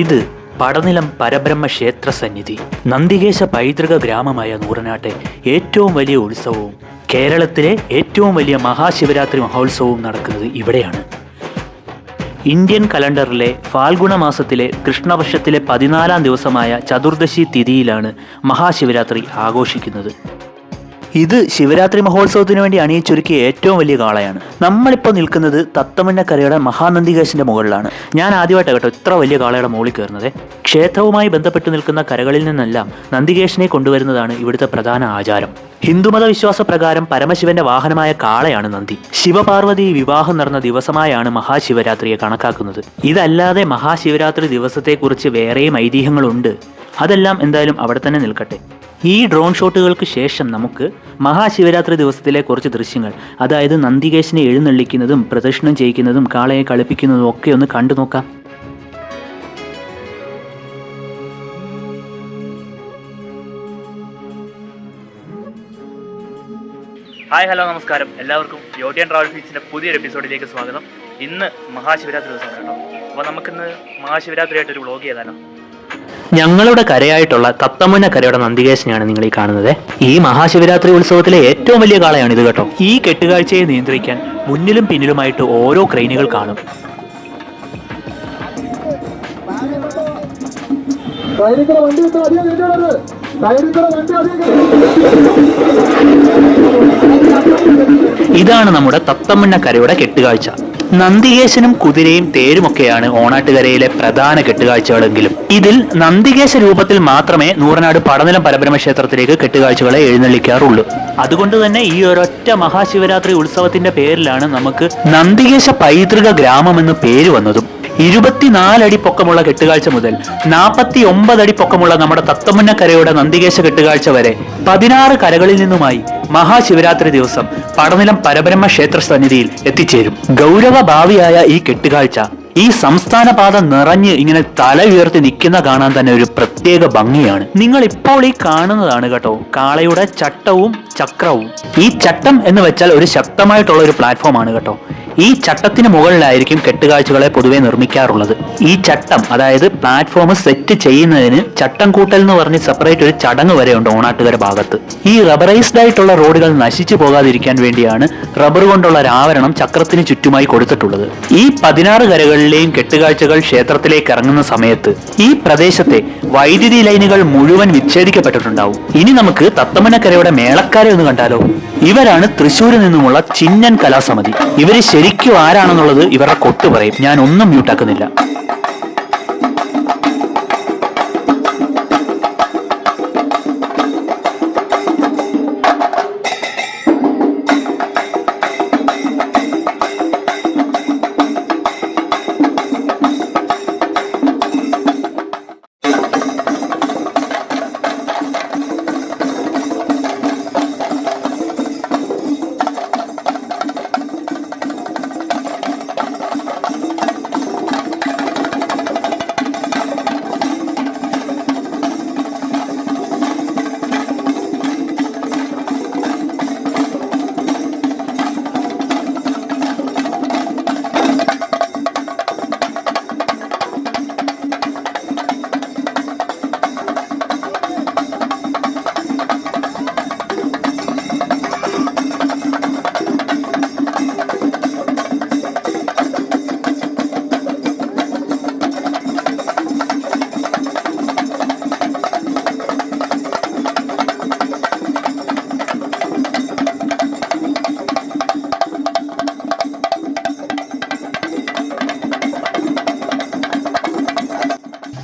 ഇത് പടനിലം പരബ്രഹ്മ ക്ഷേത്ര സന്നിധി. നന്ദികേശ പൈതൃക ഗ്രാമമായ നൂറനാട്ടെ ഏറ്റവും വലിയ ഉത്സവവും കേരളത്തിലെ ഏറ്റവും വലിയ മഹാശിവരാത്രി മഹോത്സവവും നടക്കുന്നത് ഇവിടെയാണ്. ഇന്ത്യൻ കലണ്ടറിലെ ഫാൽഗുണ മാസത്തിലെ കൃഷ്ണപക്ഷത്തിലെ 14-ാം ദിവസമായ ചതുർദശി തിഥിയിലാണ് മഹാശിവരാത്രി ആഘോഷിക്കുന്നത്. ഇത് ശിവരാത്രി മഹോത്സവത്തിന് വേണ്ടി അണിയിച്ചൊരുക്കിയ ഏറ്റവും വലിയ കാളയാണ്. നമ്മളിപ്പോൾ നിൽക്കുന്നത് തത്തമന്നക്കരയുടെ മഹാനന്ദികേശന്റെ മുകളിലാണ്. ഞാൻ ആദ്യമായിട്ടാണ് കേട്ടോ ഇത്ര വലിയ കാളയുടെ മുകളിൽ കയറുന്നത്. ക്ഷേത്രവുമായി ബന്ധപ്പെട്ട് നിൽക്കുന്ന കരകളിൽ നിന്നെല്ലാം നന്ദികേശനെ കൊണ്ടുവരുന്നതാണ് ഇവിടുത്തെ പ്രധാന ആചാരം. ഹിന്ദുമത വിശ്വാസപ്രകാരം പരമശിവന്റെ വാഹനമായ കാളയാണ് നന്ദി. ശിവപാർവതി വിവാഹം നടന്ന ദിവസമായാണ് മഹാശിവരാത്രിയെ കണക്കാക്കുന്നത്. ഇതല്ലാതെ മഹാശിവരാത്രി ദിവസത്തെക്കുറിച്ച് വേറെയും ഐതിഹ്യങ്ങളുണ്ട്. അതെല്ലാം എന്തായാലും അവിടെ തന്നെ നിൽക്കട്ടെ. ഈ ഡ്രോൺ ഷോട്ടുകൾക്ക് ശേഷം നമുക്ക് മഹാശിവരാത്രി ദിവസത്തിലെ കുറച്ച് ദൃശ്യങ്ങൾ, അതായത് നന്ദികേശനെ എഴുന്നള്ളിക്കുന്നതും പ്രദക്ഷിണം ചെയ്യിക്കുന്നതും കാളയെ കളിപ്പിക്കുന്നതും ഒക്കെ ഒന്ന് കണ്ടു നോക്കാം. ഹായ്, ഹലോ, നമസ്കാരം. എല്ലാവർക്കും യോട്ടിയൻ ട്രാവൽ ഫീസിൻ്റെ പുതിയൊരു എപ്പിസോഡിലേക്ക് സ്വാഗതം. ഇന്ന് മഹാശിവരാത്രി ദിവസമാണ് കേട്ടോ. അപ്പോൾ നമുക്കിന്ന് മഹാശിവരാത്രിയായിട്ടൊരു വ്ളോഗ് ചെയ്താലോ? ഞങ്ങളുടെ കരയായിട്ടുള്ള തത്തമുന്നക്കരയുടെ നന്ദികേശനെയാണ് നിങ്ങൾ ഈ കാണുന്നത്. ഈ മഹാശിവരാത്രി ഉത്സവത്തിലെ ഏറ്റവും വലിയ കാളയാണ് ഇത് കേട്ടോ. ഈ കെട്ടുകാഴ്ചയെ നിയന്ത്രിക്കാൻ മുന്നിലും പിന്നിലുമായിട്ട് ഓരോ ക്രെയിനുകൾ കാണും. ഇതാണ് നമ്മുടെ തത്തമുന്നക്കരയുടെ കെട്ടുകാഴ്ച. നന്ദികേശനും കുതിരയും തേരുമൊക്കെയാണ് ഓണാട്ടുകരയിലെ പ്രധാന കെട്ടുകാഴ്ചകളെങ്കിലും ഇതിൽ നന്ദികേശ രൂപത്തിൽ മാത്രമേ നൂറനാട് പടനിലം പരബ്രഹ്മ ക്ഷേത്രത്തിലേക്ക് കെട്ടുകാഴ്ചകളെ എഴുന്നള്ളിക്കാറുള്ളൂ. അതുകൊണ്ട് തന്നെ ഈ ഒരൊറ്റ മഹാശിവരാത്രി ഉത്സവത്തിന്റെ പേരിലാണ് നമുക്ക് നന്ദികേശ പൈതൃക ഗ്രാമം എന്ന് പേര് വന്നതും. 24 അടി പൊക്കമുള്ള കെട്ടുകാഴ്ച മുതൽ 49 അടി പൊക്കമുള്ള നമ്മുടെ തത്തമുന്നക്കരയുടെ നന്ദികേശ കെട്ടുകാഴ്ച വരെ 16 കരകളിൽ നിന്നുമായി മഹാശിവരാത്രി ദിവസം പടനിലം പരബ്രഹ്മ ക്ഷേത്ര സന്നിധിയിൽ എത്തിച്ചേരും. ഗൗരവഭാവിയായ ഈ കെട്ടുകാഴ്ച ഈ സംസ്ഥാന പാത നിറഞ്ഞ് ഇങ്ങനെ തല ഉയർത്തി നിൽക്കുന്ന കാണാൻ തന്നെ ഒരു പ്രത്യേക ഭംഗിയാണ്. നിങ്ങൾ ഇപ്പോൾ ഈ കാണുന്നതാണ് കേട്ടോ കാളയുടെ ചട്ടവും ചക്രവും. ഈ ചട്ടം എന്ന് വെച്ചാൽ ഒരു ശക്തമായിട്ടുള്ള ഒരു പ്ലാറ്റ്ഫോമാണ് കേട്ടോ. ഈ ചട്ടത്തിന് മുകളിലായിരിക്കും കെട്ടുകാഴ്ചകളെ പൊതുവെ നിർമ്മിക്കാറുള്ളത്. ഈ ചട്ടം, അതായത് പ്ലാറ്റ്ഫോം സെറ്റ് ചെയ്യുന്നതിന് ചട്ടം കൂട്ടൽ എന്ന് പറഞ്ഞ് സെപ്പറേറ്റ് ഒരു ചടങ്ങ് വരെയുണ്ട് ഓണാട്ടുകര ഭാഗത്ത്. ഈ റബ്ബറൈസ്ഡ് ആയിട്ടുള്ള റോഡുകൾ നശിച്ചു പോകാതിരിക്കാൻ വേണ്ടിയാണ് റബ്ബർ കൊണ്ടുള്ള ഒരു ആവരണം ചക്രത്തിന് ചുറ്റുമായി കൊടുത്തിട്ടുള്ളത്. ഈ 16 കരകളിലെയും കെട്ടുകാഴ്ചകൾ ക്ഷേത്രത്തിലേക്ക് ഇറങ്ങുന്ന സമയത്ത് ഈ പ്രദേശത്തെ വൈദ്യുതി ലൈനുകൾ മുഴുവൻ വിച്ഛേദിക്കപ്പെട്ടിട്ടുണ്ടാവും. ഇനി നമുക്ക് തത്തമുന്നക്കരയുടെ മേളക്കാരെ ഒന്ന് കണ്ടാലോ? ഇവരാണ് തൃശ്ശൂരിൽ നിന്നുമുള്ള ചിന്നൻ കലാസമിതി. ഇവര് ശരിക്കും ആരാണെന്നുള്ളത് ഇവരുടെ കൊട്ട് പറയും. ഞാൻ ഒന്നും മ്യൂട്ടാക്കുന്നില്ല.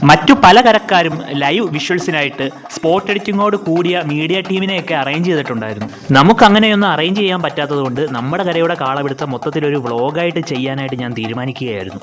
മറ്റു പല കരക്കാരും ലൈവ് വിഷ്വൽസിനായിട്ട് സ്പോട്ട് എഡിറ്റിങ്ങോട് കൂടിയ മീഡിയ ടീമിനെയൊക്കെ അറേഞ്ച് ചെയ്തിട്ടുണ്ടായിരുന്നു. നമുക്ക് അങ്ങനെയൊന്നും അറേഞ്ച് ചെയ്യാൻ പറ്റാത്തതുകൊണ്ട് നമ്മുടെ കരയുടെ കാളപിടുത്തം മൊത്തത്തിലൊരു വ്ളോഗായിട്ട് ചെയ്യാനായിട്ട് ഞാൻ തീരുമാനിക്കുകയായിരുന്നു.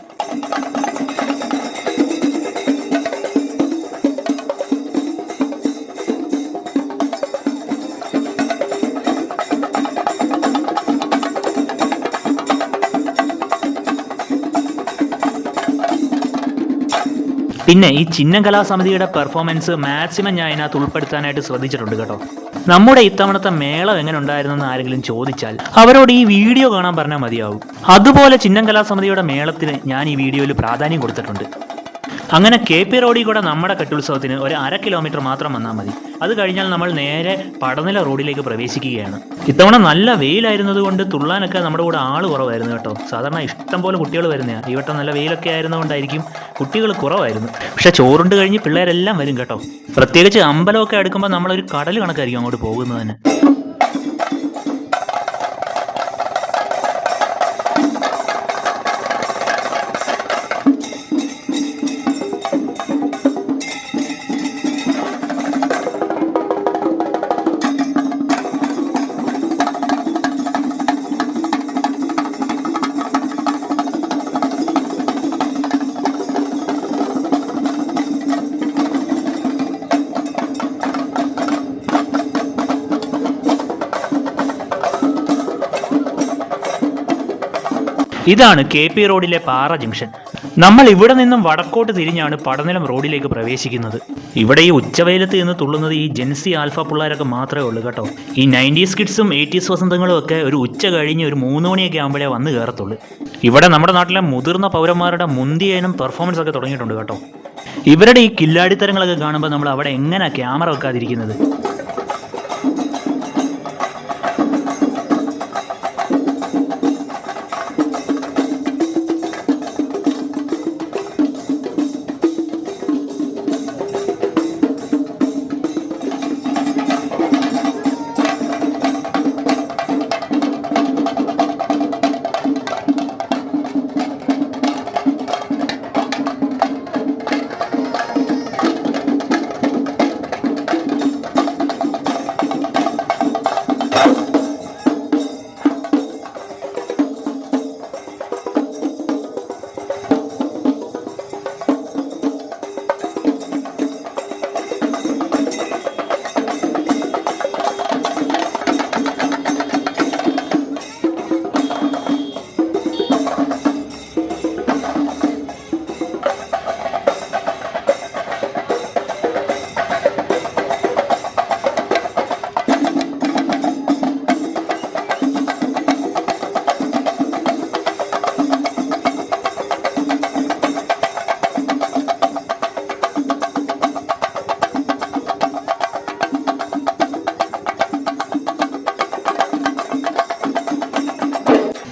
പിന്നെ ഈ ചിഹ്നം കലാസമിതിയുടെ പെർഫോമൻസ് മാക്സിമം ഞാൻ ഇതിനകത്ത് ഉൾപ്പെടുത്താനായിട്ട് ശ്രദ്ധിച്ചിട്ടുണ്ട് കേട്ടോ. നമ്മുടെ ഇത്തവണത്തെ മേളം എങ്ങനെ ഉണ്ടായിരുന്നെന്ന് ആരെങ്കിലും ചോദിച്ചാൽ അവരോട് ഈ വീഡിയോ കാണാൻ പറഞ്ഞാൽ മതിയാവും. അതുപോലെ ചിഹ്നം കലാസമിതിയുടെ മേളത്തിന് ഞാൻ ഈ വീഡിയോയിൽ പ്രാധാന്യം കൊടുത്തിട്ടുണ്ട്. അങ്ങനെ KP റോഡിൽ കൂടെ നമ്മുടെ കെട്ടുത്സവത്തിന് ഒരു 1/2 കിലോമീറ്റർ മാത്രം വന്നാൽ മതി. അത് കഴിഞ്ഞാൽ നമ്മൾ നേരെ പടനില റോഡിലേക്ക് പ്രവേശിക്കുകയാണ്. ഇത്തവണ നല്ല വെയിലായിരുന്നത് കൊണ്ട് തുള്ളാനൊക്കെ നമ്മുടെ കൂടെ ആൾ കുറവായിരുന്നു കേട്ടോ. സാധാരണ ഇഷ്ടം പോലെ കുട്ടികൾ വരുന്നതാണ്. ഈ വട്ടം നല്ല വെയിലൊക്കെ ആയിരുന്നുകൊണ്ടായിരിക്കും കുട്ടികൾ കുറവായിരുന്നു. പക്ഷേ ചോറുണ്ട് കഴിഞ്ഞ് പിള്ളേരെല്ലാം വരും കേട്ടോ. പ്രത്യേകിച്ച് അമ്പലമൊക്കെ അടുക്കുമ്പോൾ നമ്മളൊരു കടൽ കണക്കായിരിക്കും അങ്ങോട്ട് പോകുന്നത് തന്നെ. ഇതാണ് KP റോഡിലെ പാറ ജംഗ്ഷൻ. നമ്മൾ ഇവിടെ നിന്നും വടക്കോട്ട് തിരിഞ്ഞാണ് പടനിലം റോഡിലേക്ക് പ്രവേശിക്കുന്നത്. ഇവിടെ ഈ ഉച്ചവെയിലത്ത് നിന്ന് തുള്ളുന്നത് ഈ ജെൻസി ആൽഫ പിള്ളേരൊക്കെ മാത്രമേ ഉള്ളൂ കേട്ടോ. ഈ 90s കിഡ്സും 80s വസന്തങ്ങളും ഒക്കെ ഒരു ഉച്ച കഴിഞ്ഞ് ഒരു 3 മണിയൊക്കെ ആകുമ്പോഴേ വന്ന് കയറത്തുള്ളൂ. ഇവിടെ നമ്മുടെ നാട്ടിലെ മുതിർന്ന പൗരന്മാരുടെ മുന്തിയനും പെർഫോമൻസ് ഒക്കെ തുടങ്ങിയിട്ടുണ്ട് കേട്ടോ. ഇവരുടെ ഈ കില്ലാടിത്തരങ്ങളൊക്കെ കാണുമ്പോൾ നമ്മൾ അവിടെ എങ്ങനെ ക്യാമറ വെക്കാതിരിക്കുന്നത്?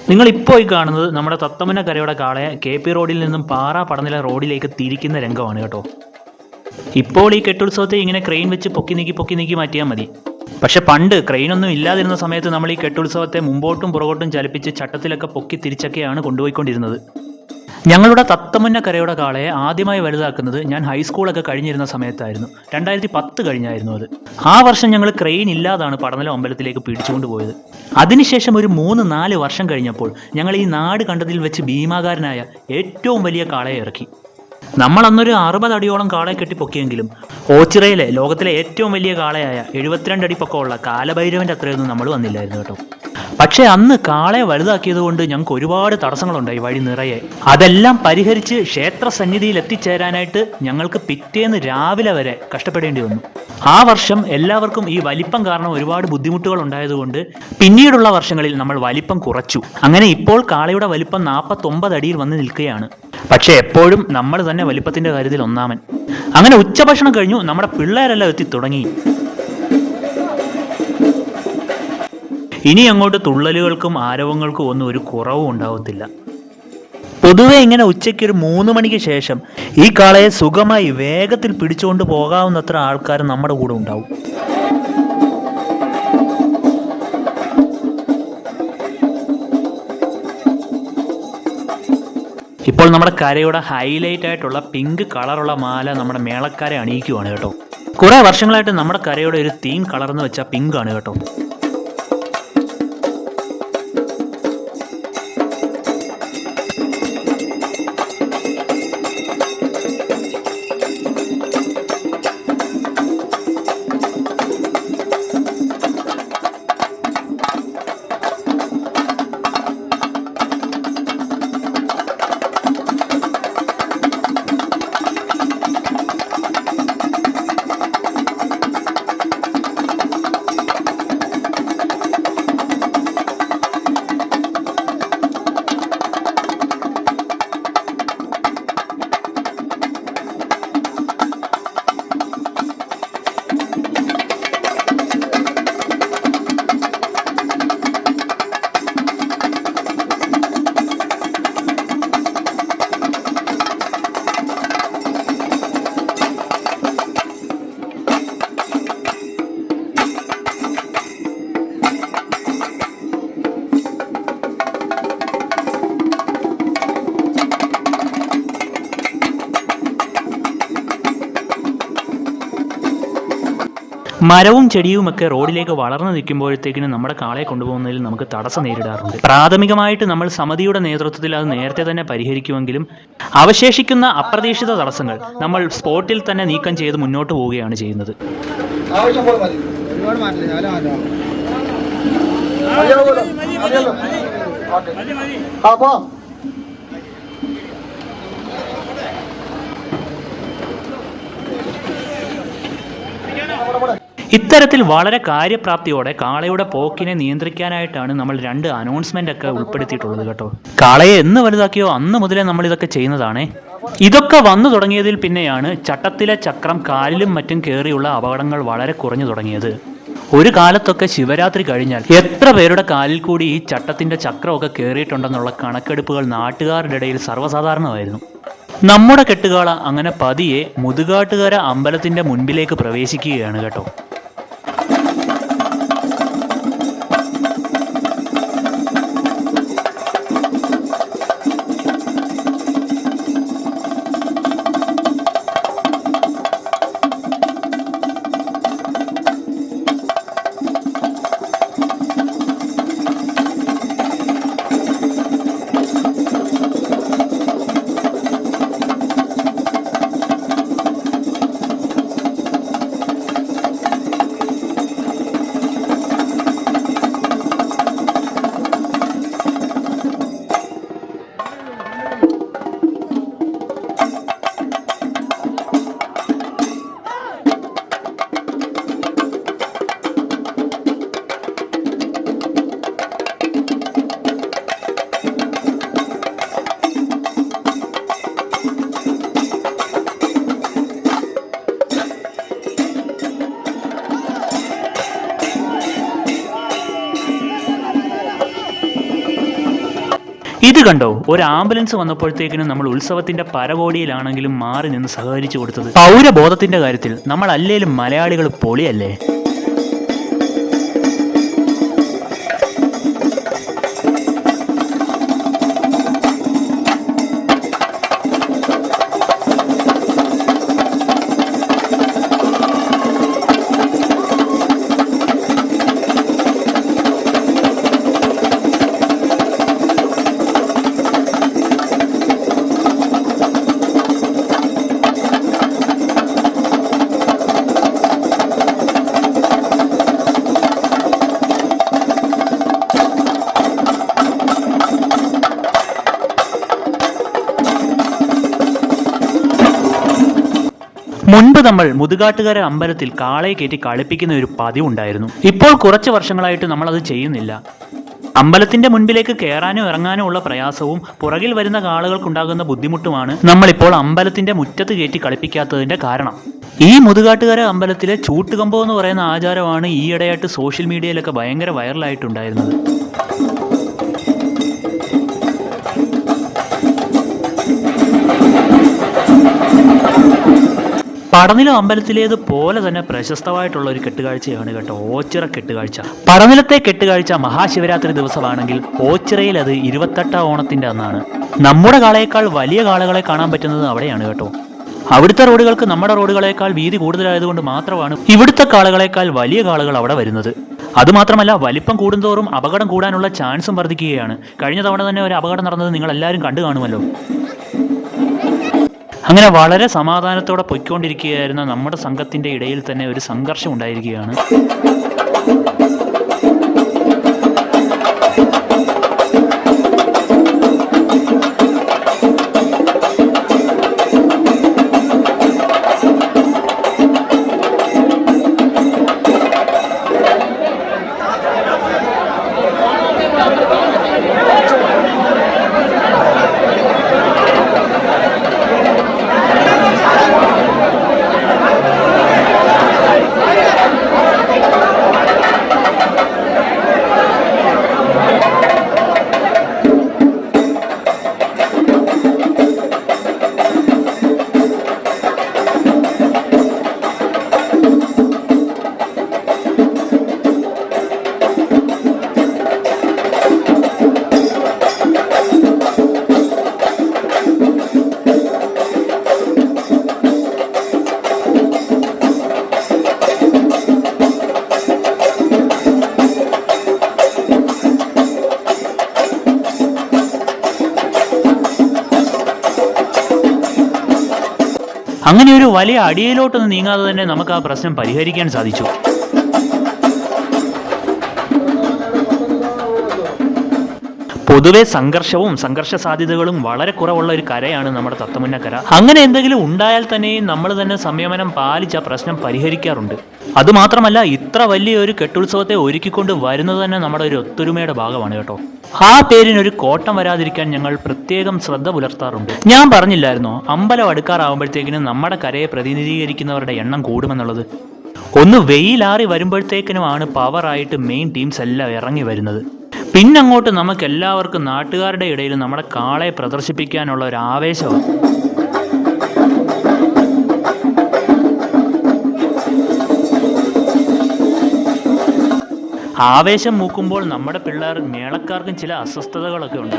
നിങ്ങളിപ്പോൾ ഈ കാണുന്നത് നമ്മുടെ തത്തമ്മന കരയുടെ കാളയെ KP റോഡിൽ നിന്നും പാറ പടനില റോഡിലേക്ക് തിരിക്കുന്ന രംഗമാണ് കേട്ടോ. ഇപ്പോൾ ഈ കെട്ടുത്സവത്തെ ഇങ്ങനെ ക്രെയിൻ വെച്ച് പൊക്കി നീക്കി മാറ്റിയാൽ മതി. പക്ഷെ പണ്ട് ക്രെയിനൊന്നും ഇല്ലാതിരുന്ന സമയത്ത് നമ്മൾ ഈ കെട്ടുത്സവത്തെ മുമ്പോട്ടും പുറകോട്ടും ചലിപ്പിച്ച് ചട്ടത്തിലൊക്കെ പൊക്കി തിരിച്ചൊക്കെയാണ് കൊണ്ടുപോയിക്കൊണ്ടിരുന്നത്. ഞങ്ങളുടെ തത്തമുന്ന കരയുടെ കാളയെ ആദ്യമായി വലുതാക്കുന്നത് ഞാൻ ഹൈസ്കൂളൊക്കെ കഴിഞ്ഞിരുന്ന സമയത്തായിരുന്നു. 2010 കഴിഞ്ഞായിരുന്നു അത്. ആ വർഷം ഞങ്ങൾ ക്രെയിൻ ഇല്ലാതാണ് പടനില അമ്പലത്തിലേക്ക് പിടിച്ചുകൊണ്ട് പോയത്. അതിനുശേഷം ഒരു 3-4 വർഷം കഴിഞ്ഞപ്പോൾ ഞങ്ങൾ ഈ നാട് കണ്ടതിൽ വെച്ച് ഭീമാകാരനായ ഏറ്റവും വലിയ കാളയെ ഇറക്കി. നമ്മൾ അന്നൊരു 60 അടിയോളം കാളയെ കെട്ടി പൊക്കിയെങ്കിലും ഓച്ചിറയിലെ ലോകത്തിലെ ഏറ്റവും വലിയ കാളയായ 72 അടി പൊക്കമുള്ള കാലഭൈരവൻ്റെ അത്രയൊന്നും നമ്മൾ വന്നില്ലായിരുന്നു കേട്ടോ. പക്ഷേ അന്ന് കാളയെ വലുതാക്കിയത് കൊണ്ട് ഞങ്ങൾക്ക് ഒരുപാട് തടസ്സങ്ങളുണ്ടായി വഴി നിറയെ. അതെല്ലാം പരിഹരിച്ച് ക്ഷേത്ര സന്നിധിയിൽ എത്തിച്ചേരാനായിട്ട് ഞങ്ങൾക്ക് പിറ്റേന്ന് രാവിലെ വരെ കഷ്ടപ്പെടേണ്ടി വന്നു. ആ വർഷം എല്ലാവർക്കും ഈ വലിപ്പം കാരണം ഒരുപാട് ബുദ്ധിമുട്ടുകൾ ഉണ്ടായതുകൊണ്ട് പിന്നീടുള്ള വർഷങ്ങളിൽ നമ്മൾ വലിപ്പം കുറച്ചു. അങ്ങനെ ഇപ്പോൾ കാളയുടെ വലിപ്പം 49 അടിയിൽ വന്ന് നിൽക്കുകയാണ്. പക്ഷെ എപ്പോഴും നമ്മൾ തന്നെ വലിപ്പത്തിന്റെ കാര്യത്തിൽ ഒന്നാമൻ. അങ്ങനെ ഉച്ചഭക്ഷണം കഴിഞ്ഞു, നമ്മുടെ പിള്ളേരെല്ലാം എത്തി തുടങ്ങി. ഇനി അങ്ങോട്ട് തുള്ളലുകൾക്കും ആരവങ്ങൾക്കും ഒന്നും ഒരു കുറവും ഉണ്ടാവത്തില്ല. പൊതുവെ ഇങ്ങനെ ഉച്ചയ്ക്ക് ഒരു 3 മണിക്ക് ശേഷം ഈ കാളയെ സുഖമായി വേഗത്തിൽ പിടിച്ചുകൊണ്ട് പോകാവുന്നത്ര ആൾക്കാർ നമ്മുടെ കൂടെ ഉണ്ടാവും. ഇപ്പോൾ നമ്മുടെ കരയുടെ ഹൈലൈറ്റ് ആയിട്ടുള്ള പിങ്ക് കളറുള്ള മാല നമ്മുടെ മേളക്കാരെ അണിയിക്കുവാണ് കേട്ടോ. കുറേ വർഷങ്ങളായിട്ട് നമ്മുടെ കരയുടെ ഒരു തീം കളർ എന്ന് വെച്ചാൽ പിങ്ക് ആണ് കേട്ടോ. മരവും ചെടിയുമൊക്കെ റോഡിലേക്ക് വളർന്നു നിൽക്കുമ്പോഴത്തേക്കിനും നമ്മുടെ കാളയെ കൊണ്ടുപോകുന്നതിൽ നമുക്ക് തടസ്സം നേരിടാറുണ്ട്. പ്രാഥമികമായിട്ട് നമ്മൾ സമിതിയുടെ നേതൃത്വത്തിൽ അത് നേരത്തെ തന്നെ പരിഹരിക്കുമെങ്കിലും അവശേഷിക്കുന്ന അപ്രതീക്ഷിത തടസ്സങ്ങൾ നമ്മൾ സ്പോട്ടിൽ തന്നെ നീക്കം ചെയ്ത് മുന്നോട്ട് പോവുകയാണ് ചെയ്യുന്നത്. ഇത്തരത്തിൽ വളരെ കാര്യപ്രാപ്തിയോടെ കാളയുടെ പോക്കിനെ നിയന്ത്രിക്കാനായിട്ടാണ് നമ്മൾ 2 അനൗൺസ്മെന്റ് ഒക്കെ ഉൾപ്പെടുത്തിയിട്ടുള്ളത് കേട്ടോ. കാളയെ എന്ന് വലുതാക്കിയോ അന്ന് മുതലേ നമ്മൾ ഇതൊക്കെ ചെയ്യുന്നതാണേ. ഇതൊക്കെ വന്നു തുടങ്ങിയതിൽ പിന്നെയാണ് ചട്ടത്തിലെ ചക്രം കാലിലും മറ്റും കയറിയുള്ള അപകടങ്ങൾ വളരെ കുറഞ്ഞു തുടങ്ങിയത്. ഒരു കാലത്തൊക്കെ ശിവരാത്രി കഴിഞ്ഞാൽ എത്ര പേരുടെ കാലിൽ കൂടി ഈ ചട്ടത്തിന്റെ ചക്രമൊക്കെ കയറിയിട്ടുണ്ടെന്നുള്ള കണക്കെടുപ്പുകൾ നാട്ടുകാരുടെ ഇടയിൽ സർവ്വസാധാരണമായിരുന്നു. നമ്മുടെ കെട്ടുകാള അങ്ങനെ പതിയെ മുതുകാട്ടുകര അമ്പലത്തിന്റെ മുൻപിലേക്ക് പ്രവേശിക്കുകയാണ് കേട്ടോ. ഇത് കണ്ടോ, ഒരു ആംബുലൻസ് വന്നപ്പോഴത്തേക്കിനും നമ്മൾ ഉത്സവത്തിന്റെ പരകോടിയിലാണെങ്കിലും മാറി നിന്ന് സഹകരിച്ചു കൊടുത്തത്. പൗരബോധത്തിന്റെ കാര്യത്തിൽ നമ്മൾ അല്ലേലും മലയാളികൾ പൊളിയല്ലേ. മുൻപ് നമ്മൾ മുതുകാട്ടുകര അമ്പലത്തിൽ കാളയെ കയറ്റി കളിപ്പിക്കുന്ന ഒരു പതിവുണ്ടായിരുന്നു. ഇപ്പോൾ കുറച്ച് വർഷങ്ങളായിട്ട് നമ്മൾ അത് ചെയ്യുന്നില്ല. അമ്പലത്തിന്റെ മുൻപിലേക്ക് കയറാനോ ഇറങ്ങാനോ ഉള്ള പ്രയാസവും പുറകിൽ വരുന്ന കാളുകൾക്കുണ്ടാകുന്ന ബുദ്ധിമുട്ടുമാണ് നമ്മളിപ്പോൾ അമ്പലത്തിന്റെ മുറ്റത്ത് കയറ്റി കളിപ്പിക്കാത്തതിന്റെ കാരണം. ഈ മുതുകാട്ടുകര അമ്പലത്തിലെ ചൂട്ടുകമ്പോ എന്ന് പറയുന്ന ആചാരമാണ് ഈയിടെയായിട്ട് സോഷ്യൽ മീഡിയയിലൊക്കെ ഭയങ്കര വൈറലായിട്ടുണ്ടായിരുന്നത്. പടനിലം അമ്പലത്തിലേതുപോലെ തന്നെ പ്രശസ്തമായിട്ടുള്ള ഒരു കെട്ടുകാഴ്ചയാണ് കേട്ടോ ഓച്ചിറ കെട്ടുകാഴ്ച. പടനിലത്തെ കെട്ടുകാഴ്ച മഹാശിവരാത്രി ദിവസമാണെങ്കിൽ ഓച്ചിറയിൽ അത് 28 ഓണത്തിന്റെ അന്നാണ്. നമ്മുടെ കാളയേക്കാൾ വലിയ കാളകളെ കാണാൻ പറ്റുന്നത് അവിടെയാണ് കേട്ടോ. അവിടുത്തെ റോഡുകൾക്ക് നമ്മുടെ റോഡുകളേക്കാൾ വീതി കൂടുതലായതുകൊണ്ട് മാത്രമാണ് ഇവിടുത്തെ കാളകളേക്കാൾ വലിയ കാളകൾ അവിടെ വരുന്നത്. അതുമാത്രമല്ല, വലിപ്പം കൂടുന്തോറും അപകടം കൂടാനുള്ള ചാൻസും വർദ്ധിക്കുകയാണ്. കഴിഞ്ഞ തവണ തന്നെ ഒരു അപകടം നടന്നത് നിങ്ങൾ എല്ലാവരും കണ്ടു കാണുമല്ലോ. അങ്ങനെ വളരെ സമാധാനത്തോടെ പൊയ്ക്കൊണ്ടിരിക്കുകയായിരുന്ന നമ്മുടെ സംഘത്തിന്റെ ഇടയിൽ തന്നെ ഒരു സംഘർഷം ഉണ്ടായിരിക്കുകയാണ്. അങ്ങനെ ഒരു വലിയ അടിയിലോട്ടൊന്നും നീങ്ങാതെ തന്നെ നമുക്ക് ആ പ്രശ്നം പരിഹരിക്കാൻ സാധിച്ചു. പൊതുവെ സംഘർഷവും സംഘർഷ സാധ്യതകളും വളരെ കുറവുള്ള ഒരു കരയാണ് നമ്മുടെ തത്തമുന്നക്കര. അങ്ങനെ എന്തെങ്കിലും ഉണ്ടായാൽ തന്നെയും നമ്മൾ തന്നെ സംയമനം പാലിച്ച പ്രശ്നം പരിഹരിക്കാറുണ്ട്. അതുമാത്രമല്ല, ഇത്ര വലിയൊരു കെട്ടുത്സവത്തെ ഒരുക്കിക്കൊണ്ട് വരുന്നത് തന്നെ നമ്മുടെ ഒരു ഒത്തൊരുമയുടെ ഭാഗമാണ് കേട്ടോ. ആ പേരിനൊരു കോട്ടം വരാതിരിക്കാൻ ഞങ്ങൾ പ്രത്യേകം ശ്രദ്ധ പുലർത്താറുണ്ട്. ഞാൻ പറഞ്ഞില്ലായിരുന്നോ, അമ്പലം അടുക്കാറാവുമ്പോഴത്തേക്കിനും നമ്മുടെ കരയെ പ്രതിനിധീകരിക്കുന്നവരുടെ എണ്ണം കൂടുമെന്നുള്ളത്. ഒന്ന് വെയിലാറി വരുമ്പോഴത്തേക്കിനുമാണ് പവറായിട്ട് മെയിൻ ടീംസ് എല്ലാം ഇറങ്ങി വരുന്നത്. പിന്നങ്ങോട്ട് നമുക്ക് എല്ലാവർക്കും നാട്ടുകാരുടെ ഇടയിൽ നമ്മുടെ കാളയെ പ്രദർശിപ്പിക്കാനുള്ള ഒരു ആവേശമാണ്. ആവേശം മൂക്കുമ്പോൾ നമ്മുടെ പിള്ളേർ മേളക്കാർക്കും ചില അസ്വസ്ഥതകളൊക്കെ ഉണ്ട്.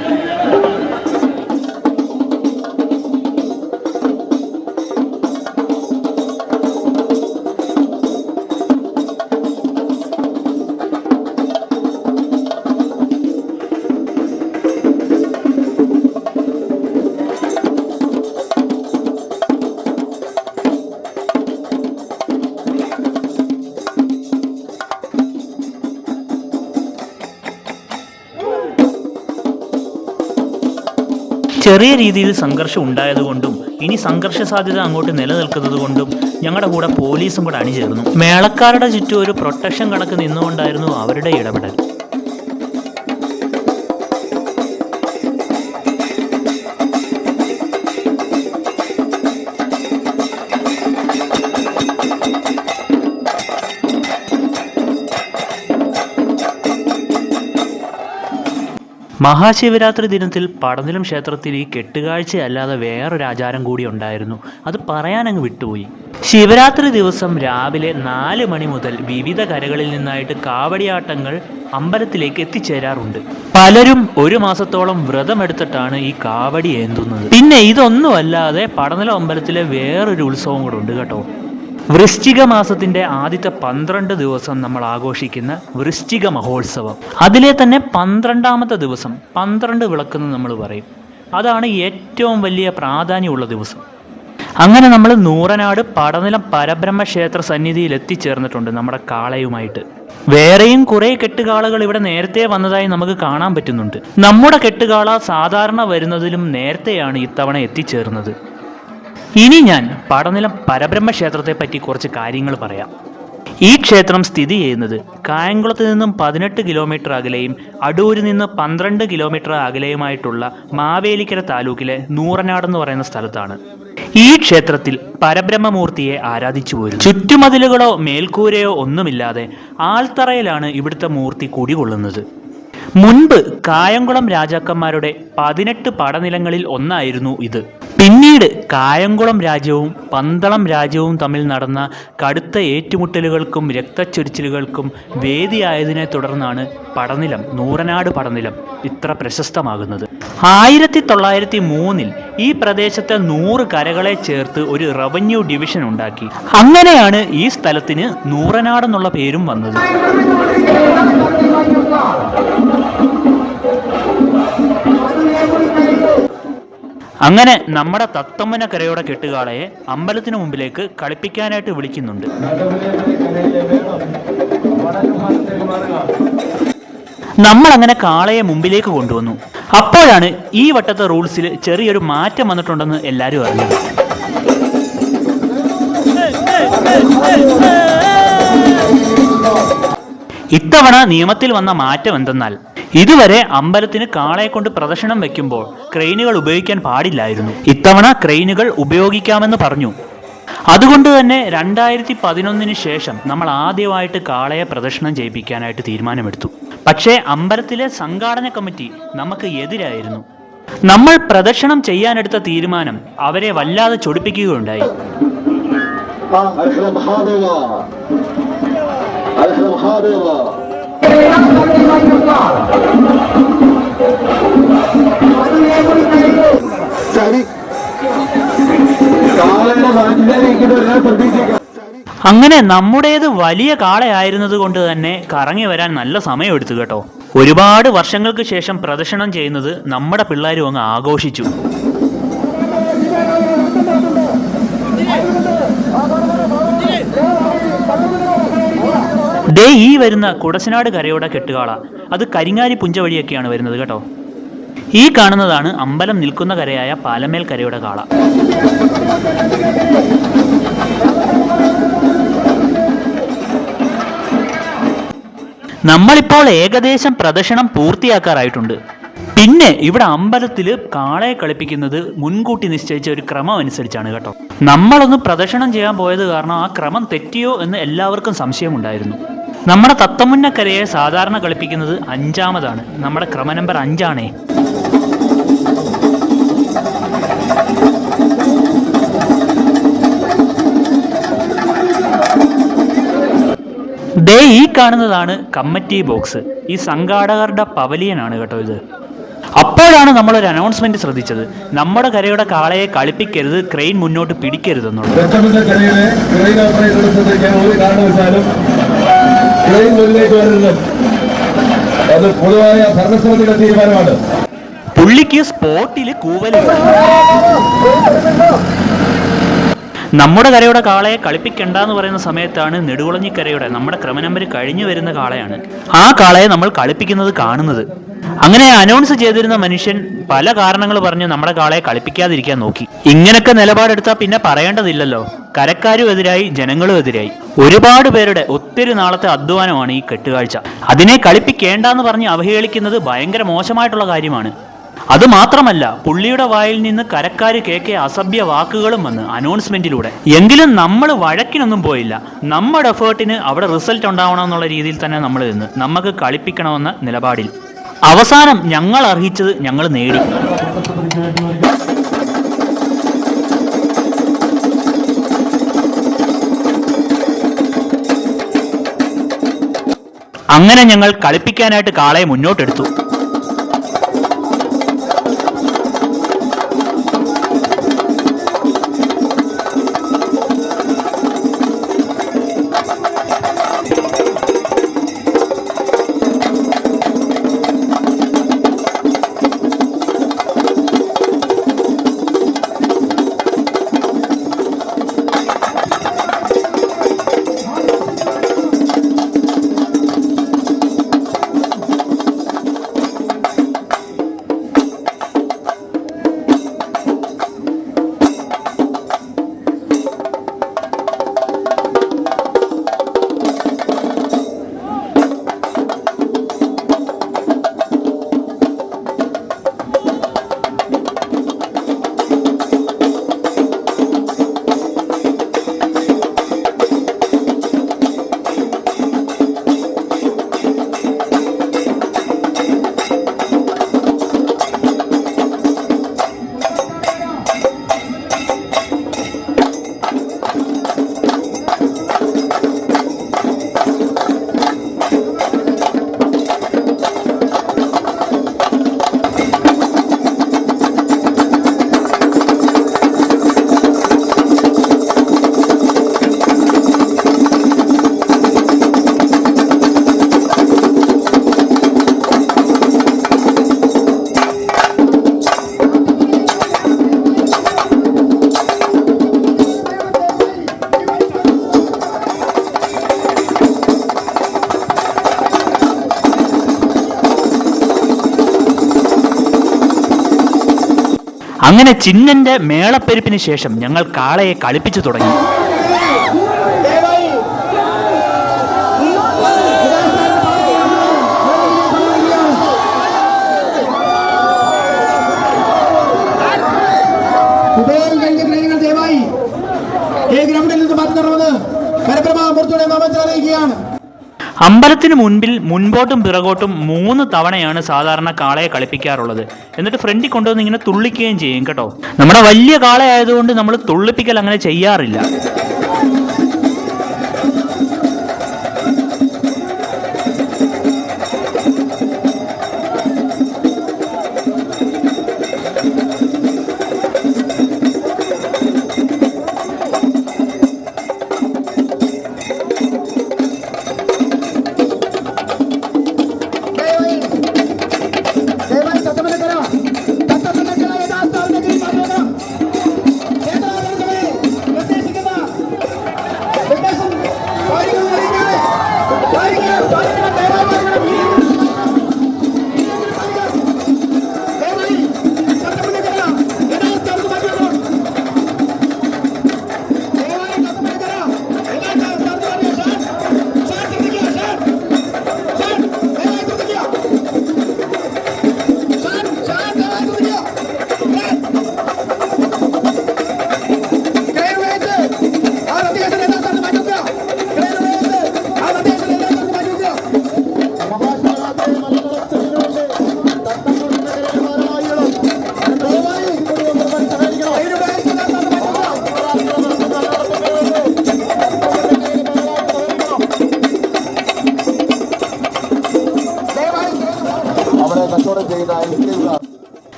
ചെറിയ രീതിയിൽ സംഘർഷം ഉണ്ടായതുകൊണ്ടും ഇനി സംഘർഷ സാധ്യത അങ്ങോട്ട് നിലനിൽക്കുന്നത് കൊണ്ടും ഞങ്ങളുടെ കൂടെ പോലീസും കൂടെ അണിചേർന്നു. മേളക്കാരുടെ ചുറ്റും ഒരു പ്രൊട്ടക്ഷൻ കണക്ക് നിന്നുകൊണ്ടായിരുന്നു അവരുടെ ഇടപെടൽ. മഹാശിവരാത്രി ദിനത്തിൽ പടനിലം ക്ഷേത്രത്തിൽ ഈ കെട്ടുകാഴ്ചയല്ലാതെ വേറൊരു ആചാരം കൂടി ഉണ്ടായിരുന്നു. അത് പറയാനങ്ങ് വിട്ടുപോയി. ശിവരാത്രി ദിവസം രാവിലെ 4 മണി മുതൽ വിവിധ കരകളിൽ നിന്നായിട്ട് കാവടിയാട്ടങ്ങൾ അമ്പലത്തിലേക്ക് എത്തിച്ചേരാറുണ്ട്. പലരും 1 മാസത്തോളം വ്രതമെടുത്തിട്ടാണ് ഈ കാവടി ഏന്തുന്നത്. പിന്നെ ഇതൊന്നുമല്ലാതെ പടനിലം അമ്പലത്തിലെ വേറൊരു ഉത്സവം കൂടെ ഉണ്ട് കേട്ടോ. വൃശ്ചിക മാസത്തിന്റെ ആദ്യത്തെ 12 ദിവസം നമ്മൾ ആഘോഷിക്കുന്ന വൃശ്ചിക മഹോത്സവം. അതിലെ തന്നെ 12ാമത്തെ ദിവസം 12 വിളക്കെന്ന് നമ്മൾ പറയും. അതാണ് ഏറ്റവും വലിയ പ്രാധാന്യമുള്ള ദിവസം. അങ്ങനെ നമ്മൾ നൂറനാട് പടനിലം പരബ്രഹ്മ ക്ഷേത്ര സന്നിധിയിൽ എത്തിച്ചേർന്നിട്ടുണ്ട് നമ്മുടെ കാളയുമായിട്ട്. വേറെയും കുറേ കെട്ടുകാളകൾ ഇവിടെ നേരത്തെ വന്നതായി നമുക്ക് കാണാൻ പറ്റുന്നുണ്ട്. നമ്മുടെ കെട്ടുകാള സാധാരണ വരുന്നതിലും നേരത്തെയാണ് ഇത്തവണ എത്തിച്ചേർന്നത്. ഇനി ഞാൻ പടനിലം പരബ്രഹ്മ ക്ഷേത്രത്തെ പറ്റി കുറച്ച് കാര്യങ്ങൾ പറയാം. ഈ ക്ഷേത്രം സ്ഥിതി ചെയ്യുന്നത് കായംകുളത്ത് നിന്നും 18 കിലോമീറ്റർ അകലെയും അടൂരിൽ നിന്ന് 12 കിലോമീറ്റർ അകലെയുമായിട്ടുള്ള മാവേലിക്കര താലൂക്കിലെ നൂറനാടെന്ന് പറയുന്ന സ്ഥലത്താണ്. ഈ ക്ഷേത്രത്തിൽ പരബ്രഹ്മമൂർത്തിയെ ആരാധിച്ചു പോരുന്നു. ചുറ്റുമതിലുകളോ മേൽക്കൂരയോ ഒന്നുമില്ലാതെ ആൽത്തറയിലാണ് ഇവിടുത്തെ മൂർത്തി കുടികൊള്ളുന്നത്. മുൻപ് കായംകുളം രാജാക്കന്മാരുടെ 18 പടനിലങ്ങളിൽ ഒന്നായിരുന്നു ഇത്. പിന്നീട് കായംകുളം രാജ്യവും പന്തളം രാജ്യവും തമ്മിൽ നടന്ന കടുത്ത ഏറ്റുമുട്ടലുകൾക്കും രക്തച്ചൊരിച്ചിലുകൾക്കും വേദിയായതിനെ തുടർന്നാണ് പടനിലം, നൂറനാട് പടനിലം ഇത്ര പ്രശസ്തമാകുന്നത്. 1903 ഈ പ്രദേശത്തെ 100 കരകളെ ചേർത്ത് ഒരു റവന്യൂ ഡിവിഷൻ ഉണ്ടാക്കി. അങ്ങനെയാണ് ഈ സ്ഥലത്തിന് നൂറനാടെന്നുള്ള പേരും വന്നത്. അങ്ങനെ നമ്മുടെ തത്തമ്മനക്കരയുടെ കെട്ടുകാളയെ അമ്പലത്തിന് മുമ്പിലേക്ക് കളിപ്പിക്കാനായിട്ട് വിളിക്കുന്നുണ്ട്. നമ്മൾ അങ്ങനെ കാളയെ മുമ്പിലേക്ക് കൊണ്ടുവന്നു. അപ്പോഴാണ് ഈ വട്ടത്തെ റൂൾസിൽ ചെറിയൊരു മാറ്റം വന്നിട്ടുണ്ടെന്ന് എല്ലാവരും അറിഞ്ഞത്. ഇത്തവണ നിയമത്തിൽ വന്ന മാറ്റം എന്തെന്നാൽ, ഇതുവരെ അമ്പലത്തിന് കാളയെ കൊണ്ട് പ്രദക്ഷിണം വെക്കുമ്പോൾ ക്രെയിനുകൾ ഉപയോഗിക്കാൻ പാടില്ലായിരുന്നു. ഇത്തവണ ക്രെയിനുകൾ ഉപയോഗിക്കാമെന്ന് പറഞ്ഞു. അതുകൊണ്ട് തന്നെ 2011 ശേഷം നമ്മൾ ആദ്യമായിട്ട് കാളയെ പ്രദക്ഷിണം ചെയ്യിപ്പിക്കാനായിട്ട് തീരുമാനമെടുത്തു. പക്ഷേ അമ്പലത്തിലെ സംഘാടന കമ്മിറ്റി നമുക്ക് എതിരായിരുന്നു. നമ്മൾ പ്രദക്ഷിണം ചെയ്യാനെടുത്ത തീരുമാനം അവരെ വല്ലാതെ ചൊടിപ്പിക്കുകയുണ്ടായി. അങ്ങനെ നമ്മുടേത് വലിയ കാളയായിരുന്നത് കൊണ്ട് തന്നെ കറങ്ങി വരാൻ നല്ല സമയമെടുത്തു കേട്ടോ. ഒരുപാട് വർഷങ്ങൾക്ക് ശേഷം പ്രദക്ഷിണം ചെയ്യുന്നത് നമ്മുടെ പിള്ളേരും അങ്ങ് ആഘോഷിച്ചു. ദേ ഈ വരുന്ന കുടശനാട് കരയുടെ കെട്ടുകാള അത് കരിങ്ങാരി പുഞ്ച വഴിയൊക്കെയാണ് വരുന്നത് കേട്ടോ. ഈ കാണുന്നതാണ് അമ്പലം നിൽക്കുന്ന കരയായ പാലമേൽ കരയുടെ കാള. നമ്മളിപ്പോൾ ഏകദേശം പ്രദക്ഷിണം പൂർത്തിയാക്കാറായിട്ടുണ്ട്. പിന്നെ ഇവിടെ അമ്പലത്തിൽ കാളയെ കളിപ്പിക്കുന്നത് മുൻകൂട്ടി നിശ്ചയിച്ച ഒരു ക്രമം അനുസരിച്ചാണ് കേട്ടോ. നമ്മളൊന്ന് പ്രദക്ഷിണം ചെയ്യാൻ പോയത് കാരണം ആ ക്രമം തെറ്റിയോ എന്ന് എല്ലാവർക്കും സംശയമുണ്ടായിരുന്നു. നമ്മുടെ തത്തമുന്നക്കരയെ സാധാരണ കളിപ്പിക്കുന്നത് 5-ാമതാണ്. നമ്മുടെ ക്രമ നമ്പർ 5 ദേ ഈ കാണുന്നതാണ് കമ്മിറ്റി ബോക്സ്. ഈ സംഘാടകരുടെ പവലിയനാണ് കേട്ടോ ഇത്. അപ്പോഴാണ് നമ്മളൊരു അനൗൺസ്മെന്റ് ശ്രദ്ധിച്ചത്, നമ്മുടെ കരയുടെ കാളയെ കളിപ്പിക്കരുത്, ക്രെയിൻ മുന്നോട്ട് പിടിക്കരുതെന്നുള്ളത്. പുള്ളിക്ക് സ്പോട്ടിൽ കൂവല്. നമ്മുടെ കരയുടെ കാളയെ കളിപ്പിക്കണ്ടെന്ന് പറയുന്ന സമയത്താണ് നെടുകുളഞ്ഞിക്കരയുടെ നമ്മുടെ ക്രമ നമ്പർ കഴിഞ്ഞു വരുന്ന കാളയാണ് ആ കാളയെ നമ്മൾ കളിപ്പിക്കുന്നത് കാണുന്നത്. അങ്ങനെ അനൗൺസ് ചെയ്തിരുന്ന മനുഷ്യൻ പല കാരണങ്ങൾ പറഞ്ഞ് നമ്മുടെ കാളയെ കളിപ്പിക്കാതിരിക്കാൻ നോക്കി. ഇങ്ങനൊക്കെ നിലപാടെടുത്താൽ പിന്നെ പറയേണ്ടതില്ലല്ലോ. കരക്കാരും എതിരായി, ജനങ്ങളും എതിരായി. ഒരുപാട് പേരുടെ ഒത്തിരി നാളത്തെ അധ്വാനമാണ് ഈ കെട്ടുകാഴ്ച. അതിനെ കളിപ്പിക്കേണ്ടെന്ന് പറഞ്ഞ് അവഹേളിക്കുന്നത് ഭയങ്കര മോശമായിട്ടുള്ള കാര്യമാണ്. അതുമാത്രമല്ല, പുള്ളിയുടെ വായിൽ നിന്ന് കരക്കാര് കേൾക്കിയ അസഭ്യ വാക്കുകളും വന്ന് അനൗൺസ്മെന്റിലൂടെ. എങ്കിലും നമ്മൾ വഴക്കിനൊന്നും പോയില്ല. നമ്മുടെ എഫേർട്ടിന് അവിടെ റിസൾട്ട് ഉണ്ടാവണം എന്നുള്ള രീതിയിൽ തന്നെ നമ്മൾ നിന്ന് നമുക്ക് കളിപ്പിക്കണമെന്ന നിലപാടിൽ അവസാനം ഞങ്ങൾ അർഹിച്ചത് ഞങ്ങൾ നേടി. അങ്ങനെ ഞങ്ങൾ കളിപ്പിക്കാനായിട്ട് കാളയെ മുന്നോട്ടെടുത്തു. അങ്ങനെ ചിന്നന്റെ മേളപ്പെരുപ്പിന് ശേഷം ഞങ്ങൾ കാളയെ കളിപ്പിച്ചു തുടങ്ങി. അമ്പലത്തിന് മുൻപിൽ മുൻപോട്ടും പിറകോട്ടും 3 തവണയാണ് സാധാരണ കാളയെ കളിപ്പിക്കാറുള്ളത്. എന്നിട്ട് ഫ്രണ്ടിൽ കൊണ്ടുവന്ന് ഇങ്ങനെ തുള്ളിക്കുകയും ചെയ്യും കേട്ടോ. നമ്മുടെ വലിയ കാളയായതുകൊണ്ട് നമ്മൾ തുള്ളിപ്പിക്കൽ അങ്ങനെ ചെയ്യാറില്ല.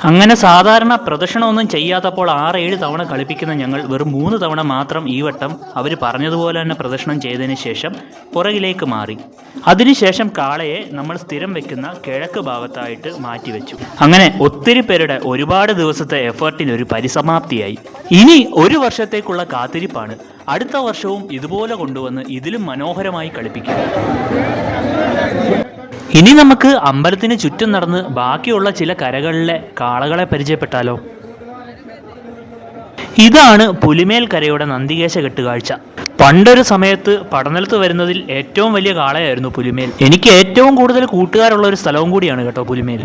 അങ്ങനെ സാധാരണ പ്രദക്ഷിണമൊന്നും ചെയ്യാത്തപ്പോൾ 6-7 തവണ കളിപ്പിക്കുന്ന ഞങ്ങൾ വെറും 3 തവണ മാത്രം ഈ വട്ടം അവർ പറഞ്ഞതുപോലെ തന്നെ പ്രദക്ഷിണം ചെയ്തതിന് ശേഷം പുറകിലേക്ക് മാറി. അതിനുശേഷം കാളയെ നമ്മൾ സ്ഥിരം വെക്കുന്ന കിഴക്ക് ഭാഗത്തായിട്ട് മാറ്റിവെച്ചു. അങ്ങനെ ഒത്തിരി പേരുടെ ഒരുപാട് ദിവസത്തെ എഫേർട്ടിന് ഒരു പരിസമാപ്തിയായി. ഇനി 1 വർഷത്തേക്കുള്ള കാത്തിരിപ്പാണ്. അടുത്ത വർഷവും ഇതുപോലെ കൊണ്ടുവന്ന് ഇതിലും മനോഹരമായി കളിപ്പിക്കും. ഇനി നമുക്ക് അമ്പലത്തിന് ചുറ്റും നടന്ന് ബാക്കിയുള്ള ചില കരകളിലെ കാളകളെ പരിചയപ്പെട്ടാലോ. ഇതാണ് പുലിമേൽ കരയുടെ നന്ദികേശ കെട്ടുകാഴ്ച. പണ്ടൊരു സമയത്ത് പടനിലത്ത് വരുന്നതിൽ ഏറ്റവും വലിയ കാളയായിരുന്നു പുലിമേൽ. എനിക്ക് ഏറ്റവും കൂടുതൽ കൂട്ടുകാരുള്ള ഒരു സ്ഥലവും കൂടിയാണ് കേട്ടോ പുലിമേൽ.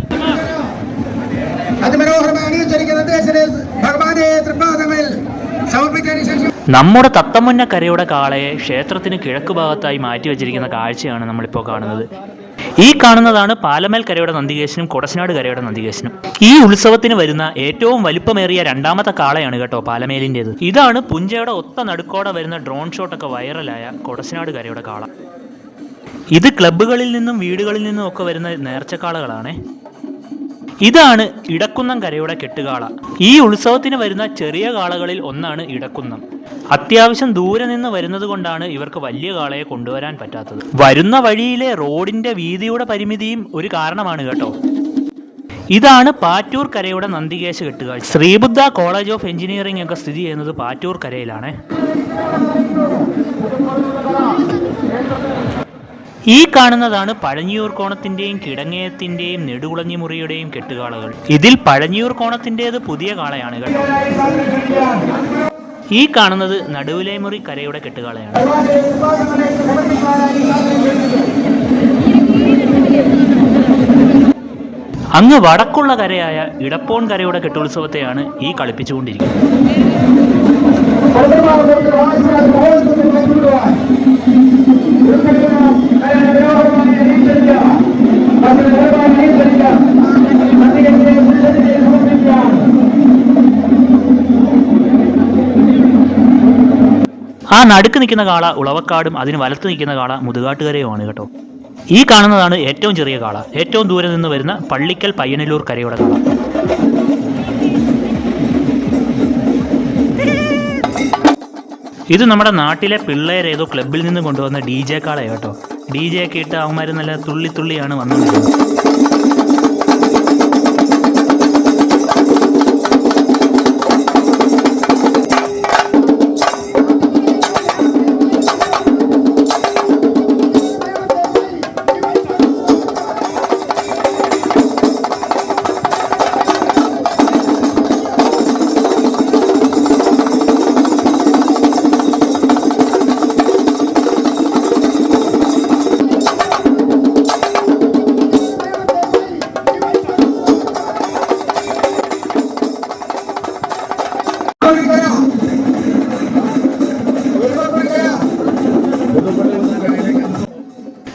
നമ്മുടെ തത്തമുന്ന കരയുടെ കാളയെ ക്ഷേത്രത്തിന് കിഴക്ക് ഭാഗത്തായി മാറ്റിവെച്ചിരിക്കുന്ന കാഴ്ചയാണ് നമ്മളിപ്പോൾ കാണുന്നത്. ഈ കാണുന്നതാണ് പാലമേൽ കരയുടെ നന്ദികേശനും കൊടശനാട് കരയുടെ നന്ദികേശനും. ഈ ഉത്സവത്തിന് വരുന്ന ഏറ്റവും വലിപ്പമേറിയ 2ാമത്തെ കാളയാണ് കേട്ടോ പാലമേലിൻ്റെത്. ഇതാണ് പുഞ്ചയുടെ ഒത്ത നടുക്കോടെ വരുന്ന ഡ്രോൺ ഷോട്ടൊക്കെ വൈറലായ കൊടശനാട് കരയുടെ കാള. ഇത് ക്ലബ്ബുകളിൽ നിന്നും വീടുകളിൽ നിന്നും ഒക്കെ വരുന്ന നേർച്ചക്കാളകളാണ്. ഇതാണ് ഇടക്കുന്നം കരയുടെ കെട്ടുകാള. ഈ ഉത്സവത്തിന് വരുന്ന ചെറിയ കാളകളിൽ ഒന്നാണ് ഇടക്കുന്നം. അത്യാവശ്യം ദൂരെ നിന്ന് വരുന്നത് കൊണ്ടാണ് ഇവർക്ക് വലിയ കാളയെ കൊണ്ടുവരാൻ പറ്റാത്തത്. വരുന്ന വഴിയിലെ റോഡിന്റെ വീതിയുടെ പരിമിതിയും ഒരു കാരണമാണ് കേട്ടോ. ഇതാണ് പാറ്റൂർ കരയുടെ നന്ദികേശ കെട്ടുകാഴ്ച. ശ്രീബുദ്ധ കോളേജ് ഓഫ് എഞ്ചിനീയറിംഗ് ഒക്കെ സ്ഥിതി ചെയ്യുന്നത് പാറ്റൂർ കരയിലാണ്. ഈ കാണുന്നതാണ് പഴഞ്ഞിയൂർ കോണത്തിന്റെയും കിടങ്ങയത്തിന്റെയും നെടുകുളഞ്ഞിമുറിയുടെയും കെട്ടുകാളകൾ. ഇതിൽ പഴഞ്ഞിയൂർ കോണത്തിൻ്റെത് പുതിയ കാളയാണ് കേട്ടോ. ഈ കാണുന്നത് നടുവിലേമുറി കരയുടെ കെട്ടുകാളയാണ്. അങ്ങ് വടക്കുള്ള കരയായ ഇടപ്പോൺ കരയുടെ കെട്ടുത്സവത്തെയാണ് ഈ കളിപ്പിച്ചുകൊണ്ടിരിക്കുന്നത്. ആ നടുക്ക് നിൽക്കുന്ന കാള ഉളവക്കാടും അതിന് വലത്ത് നിൽക്കുന്ന കാള മുതുകാട്ടുകരയുമാണ് കേട്ടോ. ഈ കാണുന്നതാണ് ഏറ്റവും ചെറിയ കാള. ഏറ്റവും ദൂരെ നിന്ന് വരുന്ന പള്ളിക്കൽ പയ്യനല്ലൂർ കരയുടെ കാള. ഇത് നമ്മുടെ നാട്ടിലെ പിള്ളേരേതോ ക്ലബിൽ നിന്ന് കൊണ്ടുവന്ന DJ കാളയാണ് കേട്ടോ. DJ ഒക്കെ ഇട്ട് അവന്മാർ നല്ല തുള്ളിയാണ് വന്നുകൊണ്ടിരുന്നത്.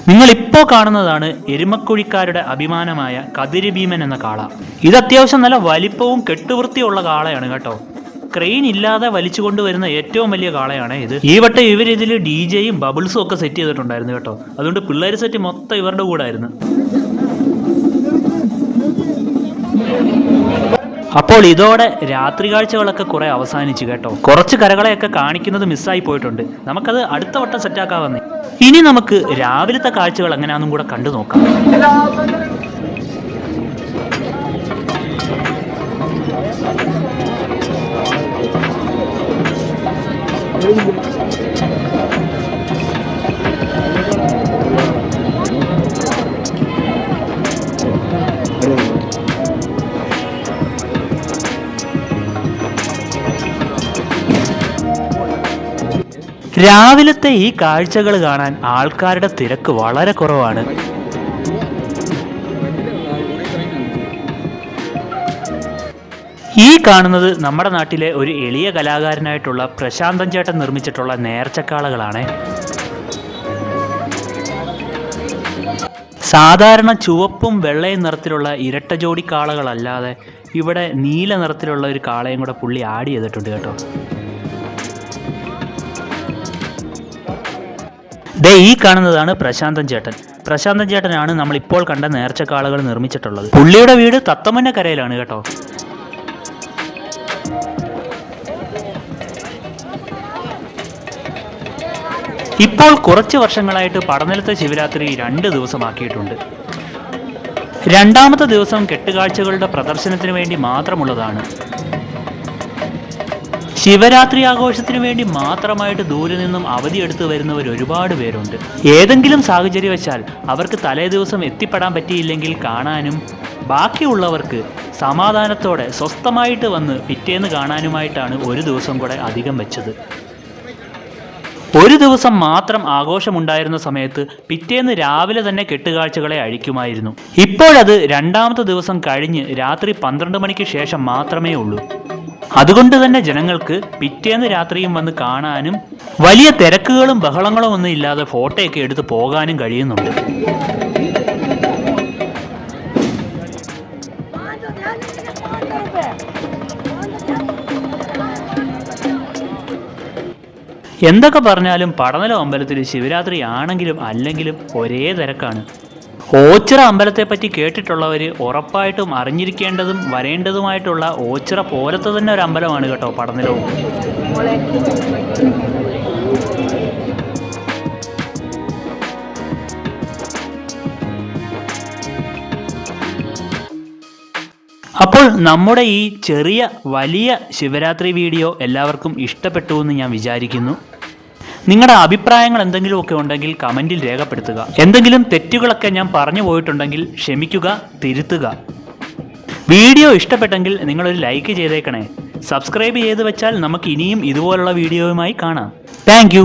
നിങ്ങളിപ്പോൾ കാണുന്നതാണ് എരുമക്കുഴിക്കാരുടെ അഭിമാനമായ കതിരി ഭീമൻ എന്ന കാള. ഇത് അത്യാവശ്യം നല്ല വലിപ്പവും കെട്ടുവൃത്തിയുള്ള കാളയാണ് കേട്ടോ. ക്രെയിൻ ഇല്ലാതെ വലിച്ചു കൊണ്ടുവരുന്ന ഏറ്റവും വലിയ കാളയാണ് ഇത്. ഈ വട്ടം ഇവരിതിൽ DJയും ബബിൾസും ഒക്കെ സെറ്റ് ചെയ്തിട്ടുണ്ടായിരുന്നു കേട്ടോ. അതുകൊണ്ട് പിള്ളേർ സെറ്റ് മൊത്തം ഇവരുടെ കൂടെ ആയിരുന്നു. അപ്പോൾ ഇതോടെ രാത്രി കാഴ്ചകളൊക്കെ കുറെ അവസാനിച്ചു കേട്ടോ. കുറച്ച് കരകളെയൊക്കെ കാണിക്കുന്നത് മിസ്സായി പോയിട്ടുണ്ട്. നമുക്കത് അടുത്ത വട്ടം സെറ്റാക്കാവുന്നേ. ഇനി നമുക്ക് രാവിലത്തെ കാഴ്ചകൾ എങ്ങനെയാണെന്നും കൂടെ കണ്ടു നോക്കാം. രാവിലത്തെ ഈ കാഴ്ചകൾ കാണാൻ ആൾക്കാരുടെ തിരക്ക് വളരെ കുറവാണ്. ഈ കാണുന്നത് നമ്മുടെ നാട്ടിലെ ഒരു എളിയ കലാകാരനായിട്ടുള്ള പ്രശാന്തൻ ചേട്ടൻ നിർമ്മിച്ചിട്ടുള്ള നേർച്ചക്കാളകളാണ്. സാധാരണ ചുവപ്പും വെള്ളയും നിറത്തിലുള്ള ഇരട്ട ജോഡി കാളകളല്ലാതെ ഇവിടെ നീല നിറത്തിലുള്ള ഒരു കാളയും കൂടെ പുള്ളി ആഡ് ചെയ്തിട്ടുണ്ട് കേട്ടോ. ദേ ഈ കാണുന്നതാണ് പ്രശാന്തൻ ചേട്ടൻ. പ്രശാന്തൻ ചേട്ടനാണ് നമ്മൾ ഇപ്പോൾ കണ്ട നേർച്ചക്കാളുകൾ നിർമ്മിച്ചിട്ടുള്ളത്. പുള്ളിയുടെ വീട് തത്തമന്നക്കരയിലാണ് കേട്ടോ. ഇപ്പോൾ കുറച്ച് വർഷങ്ങളായിട്ട് പടനിലത്തെ ശിവരാത്രി 2 ദിവസമാക്കിയിട്ടുണ്ട്. രണ്ടാമത്തെ ദിവസം കെട്ടുകാഴ്ചകളുടെ പ്രദർശനത്തിന് വേണ്ടി മാത്രമുള്ളതാണ്. ശിവരാത്രി ആഘോഷത്തിന് വേണ്ടി മാത്രമായിട്ട് ദൂരെ നിന്നും അവധിയെടുത്ത് വരുന്നവർ ഒരുപാട് പേരുണ്ട്. ഏതെങ്കിലും സാഹചര്യവശാൽ അവർക്ക് തലേ ദിവസം എത്തിപ്പെടാൻ പറ്റിയില്ലെങ്കിൽ കാണാനും ബാക്കിയുള്ളവർക്ക് സമാധാനത്തോടെ സ്വസ്ഥമായിട്ട് വന്ന് പിറ്റേന്ന് കാണാനുമായിട്ടാണ് ഒരു ദിവസം കൂടെ അധികം വെച്ചത്. ഒരു ദിവസം മാത്രം ആഘോഷമുണ്ടായിരുന്ന സമയത്ത് പിറ്റേന്ന് രാവിലെ തന്നെ കെട്ടുകാഴ്ചകളെ അഴിക്കുമായിരുന്നു. ഇപ്പോഴത് രണ്ടാമത്തെ ദിവസം കഴിഞ്ഞ് രാത്രി 12 മണിക്ക് ശേഷം മാത്രമേ ഉള്ളൂ. അതുകൊണ്ട് തന്നെ ജനങ്ങൾക്ക് പിറ്റേന്ന് രാത്രിയും വന്ന് കാണാനും വലിയ തിരക്കുകളും ബഹളങ്ങളും ഒന്നും ഇല്ലാതെ ഫോട്ടോയൊക്കെ എടുത്ത് പോകാനും കഴിയുന്നുണ്ട്. എന്തൊക്കെ പറഞ്ഞാലും പടനിലം അമ്പലത്തിൽ ശിവരാത്രി ആണെങ്കിലും അല്ലെങ്കിലും ഒരേ തിരക്കാണ്. ഓച്ചിറ അമ്പലത്തെപ്പറ്റി കേട്ടിട്ടുള്ളവർ ഉറപ്പായിട്ടും അറിഞ്ഞിരിക്കേണ്ടതും വരേണ്ടതുമായിട്ടുള്ള ഓച്ചിറ പോലത്തെ തന്നെ ഒരു അമ്പലമാണ് കേട്ടോ പടനിലവും. അപ്പോൾ നമ്മുടെ ഈ ചെറിയ വലിയ ശിവരാത്രി വീഡിയോ എല്ലാവർക്കും ഇഷ്ടപ്പെട്ടു എന്ന് ഞാൻ വിചാരിക്കുന്നു. നിങ്ങളുടെ അഭിപ്രായങ്ങൾ എന്തെങ്കിലുമൊക്കെ ഉണ്ടെങ്കിൽ കമൻറ്റിൽ രേഖപ്പെടുത്തുക. എന്തെങ്കിലും തെറ്റുകളൊക്കെ ഞാൻ പറഞ്ഞു പോയിട്ടുണ്ടെങ്കിൽ ക്ഷമിക്കുക, തിരുത്തുക. വീഡിയോ ഇഷ്ടപ്പെട്ടെങ്കിൽ നിങ്ങളൊരു ലൈക്ക് ചെയ്തേക്കണേ. സബ്സ്ക്രൈബ് ചെയ്ത് വെച്ചാൽ നമുക്ക് ഇനിയും ഇതുപോലുള്ള വീഡിയോയുമായി കാണാം. താങ്ക്